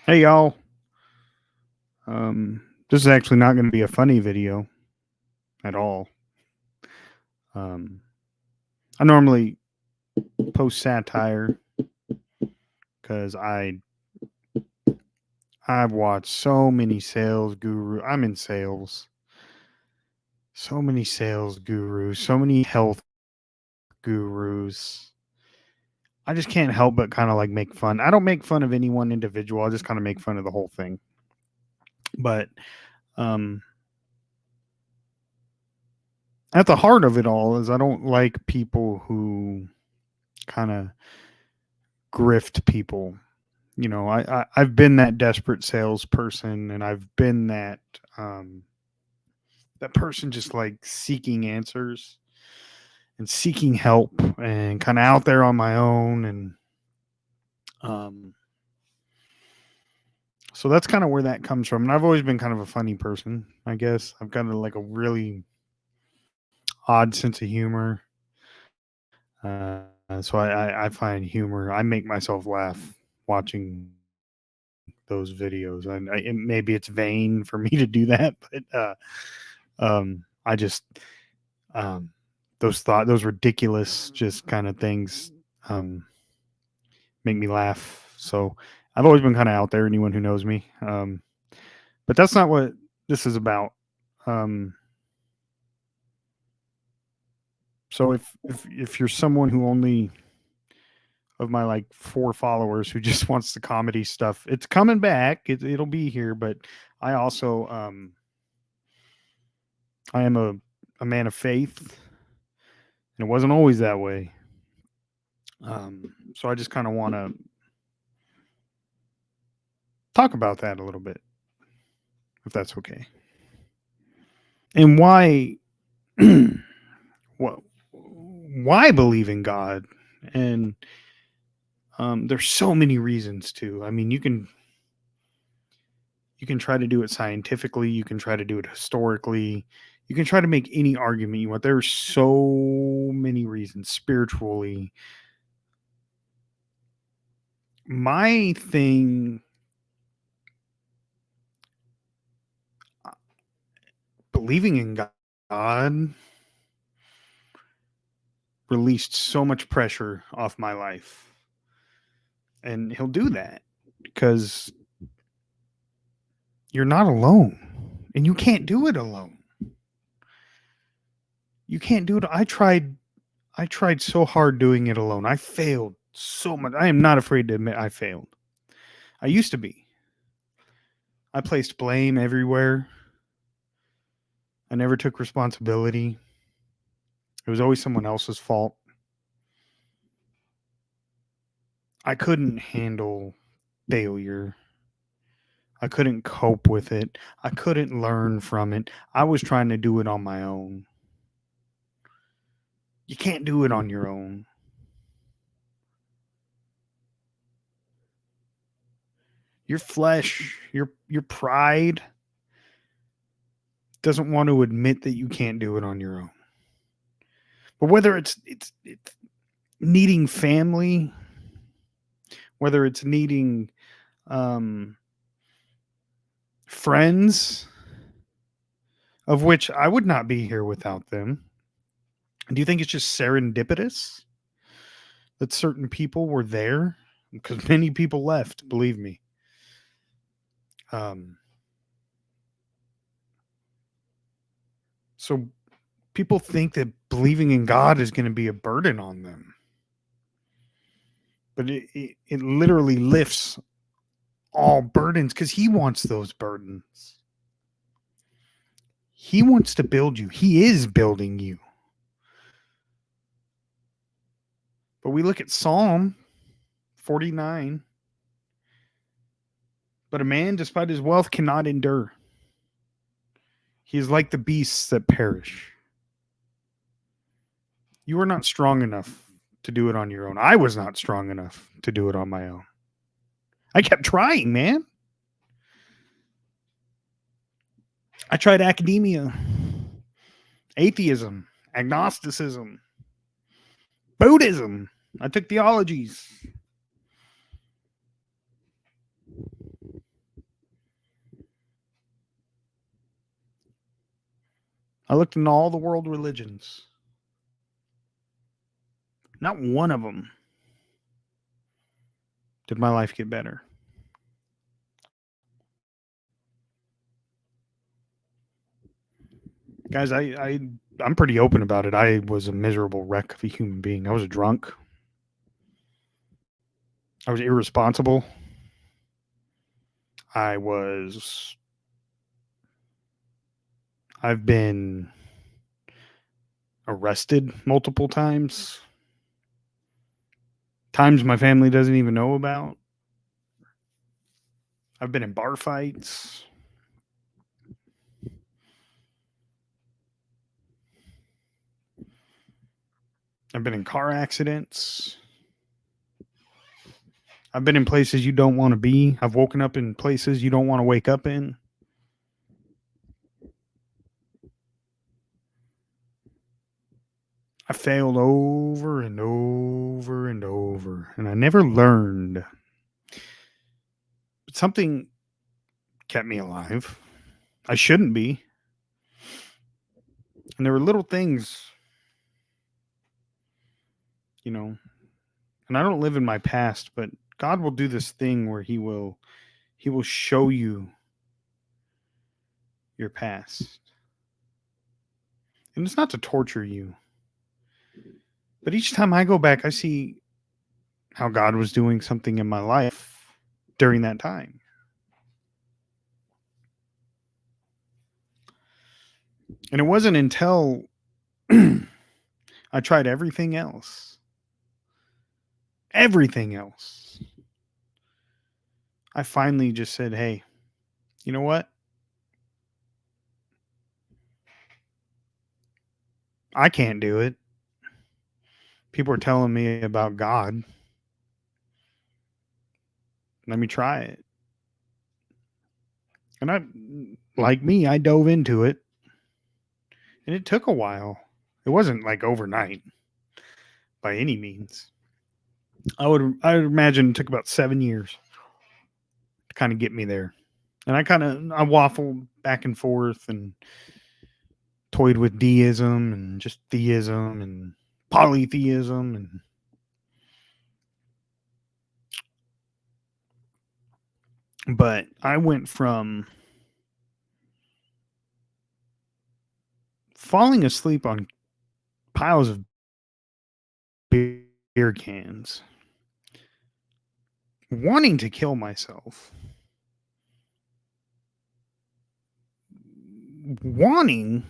Hey y'all. This is actually not going to be a funny video at all. Um, I normally post satire because I've watched so many sales gurus. I'm in sales. So many sales gurus, so many health gurus. I just can't help but kind of like make fun. I don't make fun of any one individual. I just kind of make fun of the whole thing. But um, at the heart of it all is I don't like people who kind of grift people. I've been that desperate salesperson, and I've been that person just like seeking answers and seeking help and kind of out there on my own. And um, so that's kind of where that comes from. And I've always been kind of a funny person, I guess. I've got like a really odd sense of humor. So I find humor. I make myself laugh watching those videos. Maybe it's vain for me to do that, but I just um, those ridiculous just kind of things um, make me laugh. So I've always been kind of out there. Anyone who knows me, but that's not what this is about. Um, so if you're someone who only of my like 4 followers who just wants the comedy stuff, it's coming back. It'll be here, but I also I am a man of faith, and it wasn't always that way. So I just kind of want to talk about that a little bit, if that's okay, and what why believe in God. And there's so many reasons to. I mean, you can try to do it scientifically, you can try to do it historically, you can try to make any argument you want. There's so many reasons spiritually. My thing, believing in God released so much pressure off my life. And he'll do that because you're not alone, and you can't do it alone. You can't do it. I tried so hard doing it alone. I failed so much. I am not afraid to admit I failed. I used to be. I placed blame everywhere. I never took responsibility. It was always someone else's fault. I couldn't handle failure. I couldn't cope with it. I couldn't learn from it. I was trying to do it on my own. You can't do it on your own. Your flesh, your pride doesn't want to admit that you can't do it on your own. But whether it's needing family, whether it's needing um, friends, of which I would not be here without them. Do you think it's just serendipitous that certain people were there? Because many people left, believe me. Um, so people think that believing in God is going to be a burden on them. But it literally lifts all burdens because he wants those burdens. He wants to build you. He is building you. But we look at Psalm 49. But a man, despite his wealth, cannot endure. He is like the beasts that perish. You are not strong enough to do it on your own. I was not strong enough to do it on my own. I kept trying, man. I tried academia, atheism, agnosticism, Buddhism. I took theologies. I looked into all the world religions. Not one of them did my life get better. Guys, I'm pretty open about it. I was a miserable wreck of a human being. I was a drunk. I was irresponsible. I've been arrested multiple times. Times my family doesn't even know about. I've been in bar fights. I've been in car accidents. I've been in places you don't want to be. I've woken up in places you don't want to wake up in. I failed over and over and over, and I never learned. But something kept me alive. I shouldn't be. And there were little things, you know, and I don't live in my past, but God will do this thing where he will show you your past. And it's not to torture you. But each time I go back, I see how God was doing something in my life during that time. And it wasn't until I tried everything else, I finally just said, hey, you know what? I can't do it. People are telling me about God. Let me try it. And I dove into it. And it took a while. It wasn't like overnight by any means. I would imagine it took about 7 years to kind of get me there. And I waffled back and forth and toyed with deism and just theism and polytheism but I went from falling asleep on piles of beer cans, wanting to kill myself, wanting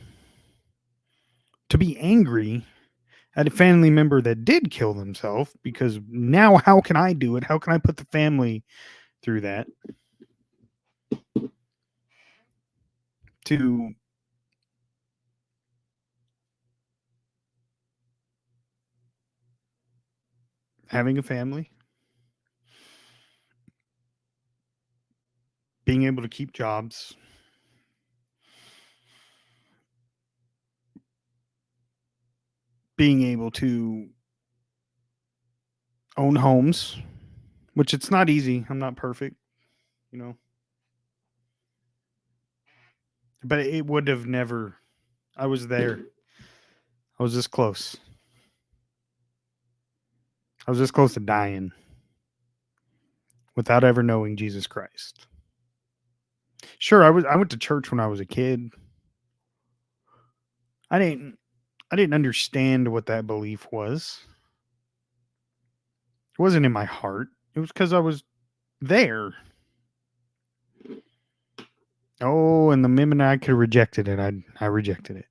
to be angry at a family member that did kill themselves, because now how can I do it? How can I put the family through that? To having a family, being able to keep jobs, being able to own homes, which it's not easy. I'm not perfect, you know, but it would have never. I was there. I was this close. I was this close to dying without ever knowing Jesus Christ. Sure, I went to church when I was a kid. I didn't understand what that belief was. It wasn't in my heart. It was because I was there. Oh, and the minute I could have rejected it, I rejected it.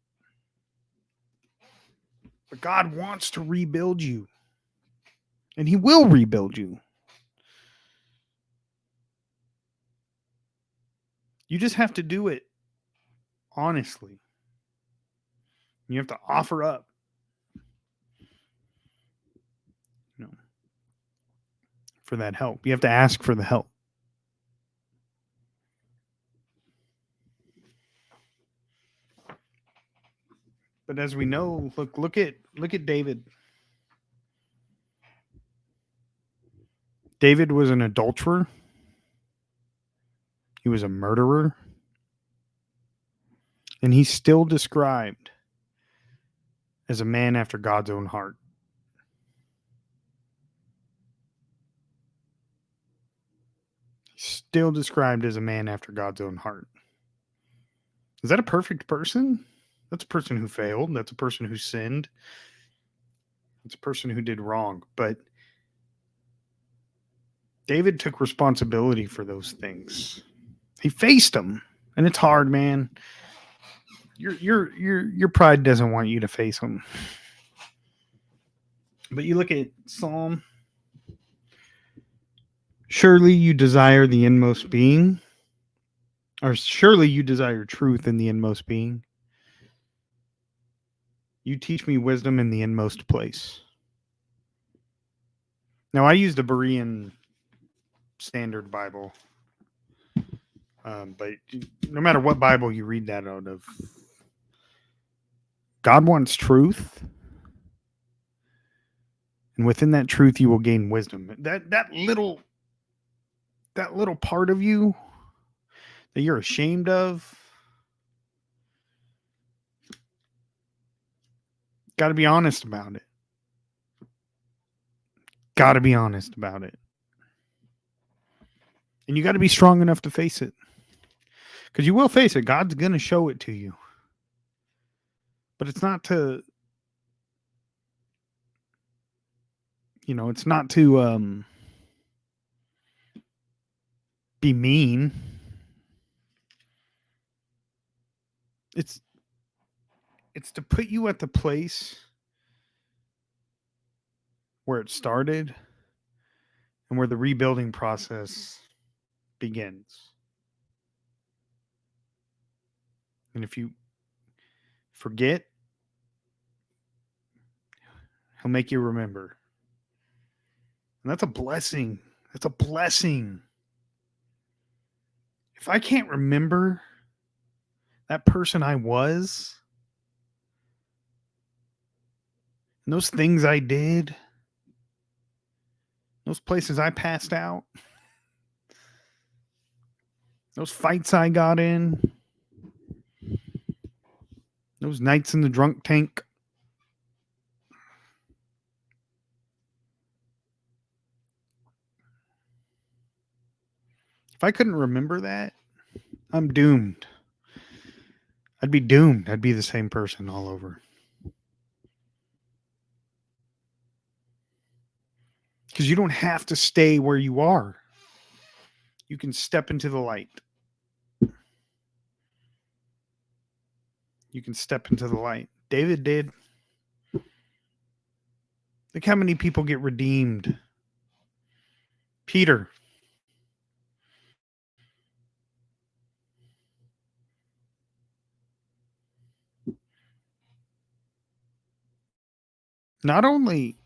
But God wants to rebuild you. And he will rebuild you. You just have to do it honestly. You have to offer up, you know, for that help. You have to ask for the help. But as we know, look at David. David was an adulterer. He was a murderer. And he's still described as a man after God's own heart. He's still described as a man after God's own heart. Is that a perfect person? That's a person who failed. That's a person who sinned. It's a person who did wrong. But David took responsibility for those things. He faced them. And it's hard, man. Your pride doesn't want you to face them. But you look at Psalm. Surely you desire the inmost being, or surely you desire truth in the inmost being. You teach me wisdom in the inmost place. Now, I use the Berean Standard Bible, but no matter what Bible you read that out of, God wants truth, and within that truth, you will gain wisdom. That little part of you that you're ashamed of, got to be honest about it. Got to be honest about it. And you got to be strong enough to face it. Because you will face it. God's going to show it to you. But it's not to, it's not to be mean. It's to put you at the place where it started and where the rebuilding process begins. And if you forget, he'll make you remember. And that's a blessing. That's a blessing. If I can't remember that person I was, and those things I did, those places I passed out, those fights I got in, those nights in the drunk tank, if I couldn't remember that, I'm doomed. I'd be doomed. I'd be the same person all over. Because you don't have to stay where you are. You can step into the light. You can step into the light. David did. Look how many people get redeemed. Peter. Not only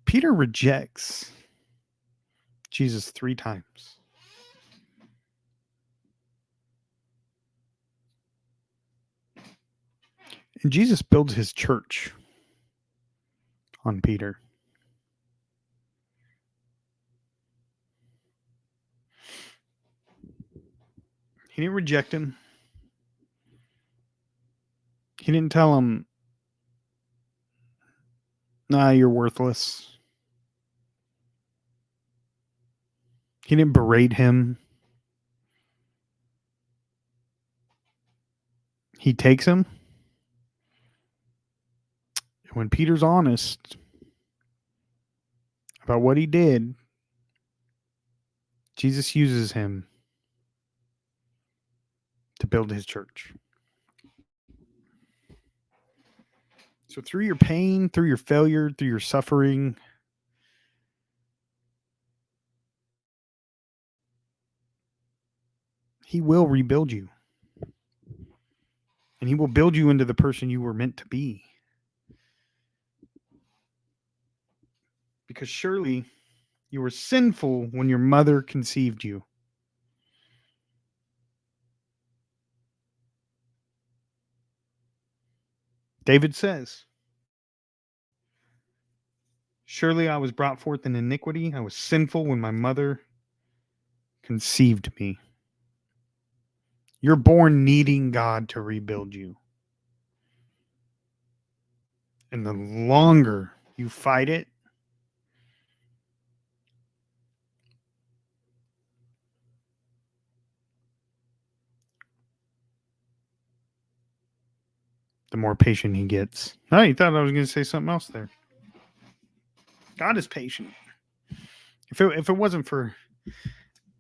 Peter rejects Jesus 3 times. And Jesus builds his church on Peter. He didn't reject him. He didn't tell him, nah, you're worthless. He didn't berate him. He takes him. And when Peter's honest about what he did, Jesus uses him to build his church. So through your pain, through your failure, through your suffering, he will rebuild you. And he will build you into the person you were meant to be. Because surely you were sinful when your mother conceived you. David says, surely I was brought forth in iniquity. I was sinful when my mother conceived me. You're born needing God to rebuild you. And the longer you fight it, the more patient he gets. Oh, you thought I was going to say something else there. God is patient. If it wasn't for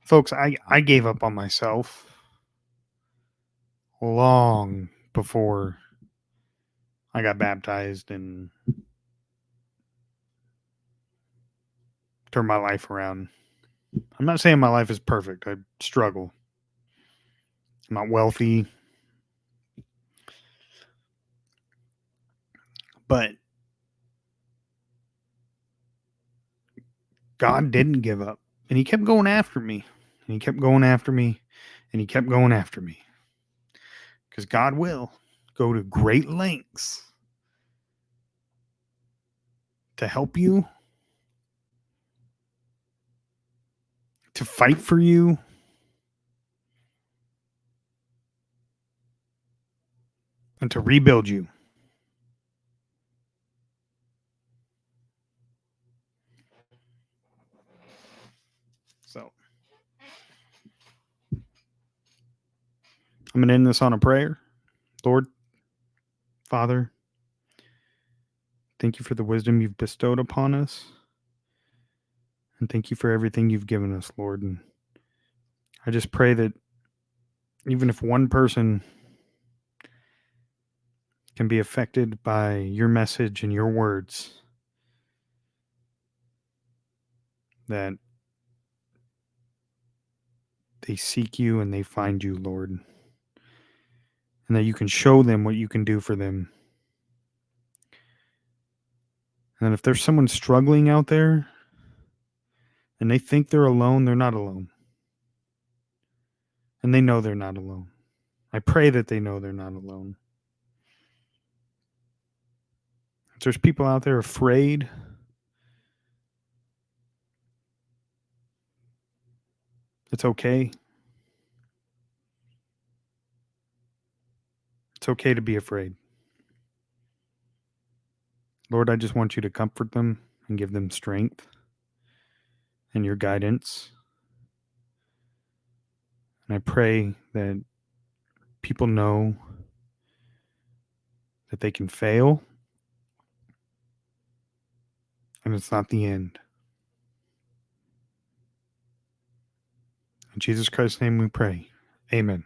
folks, I gave up on myself long before I got baptized and turned my life around. I'm not saying my life is perfect. I struggle. I'm not wealthy. But God didn't give up. And he kept going after me. And he kept going after me. And he kept going after me. Because God will go to great lengths to help you, to fight for you, and to rebuild you. So I'm going to end this on a prayer. Lord, Father, thank you for the wisdom you've bestowed upon us. And thank you for everything you've given us, Lord. And I just pray that even if one person can be affected by your message and your words, that they seek you and they find you, Lord. And that you can show them what you can do for them. And if there's someone struggling out there and they think they're alone, they're not alone. And they know they're not alone. I pray that they know they're not alone. If there's people out there afraid, it's okay. It's okay to be afraid. Lord, I just want you to comfort them and give them strength and your guidance. And I pray that people know that they can fail and it's not the end. In Jesus Christ's name we pray. Amen.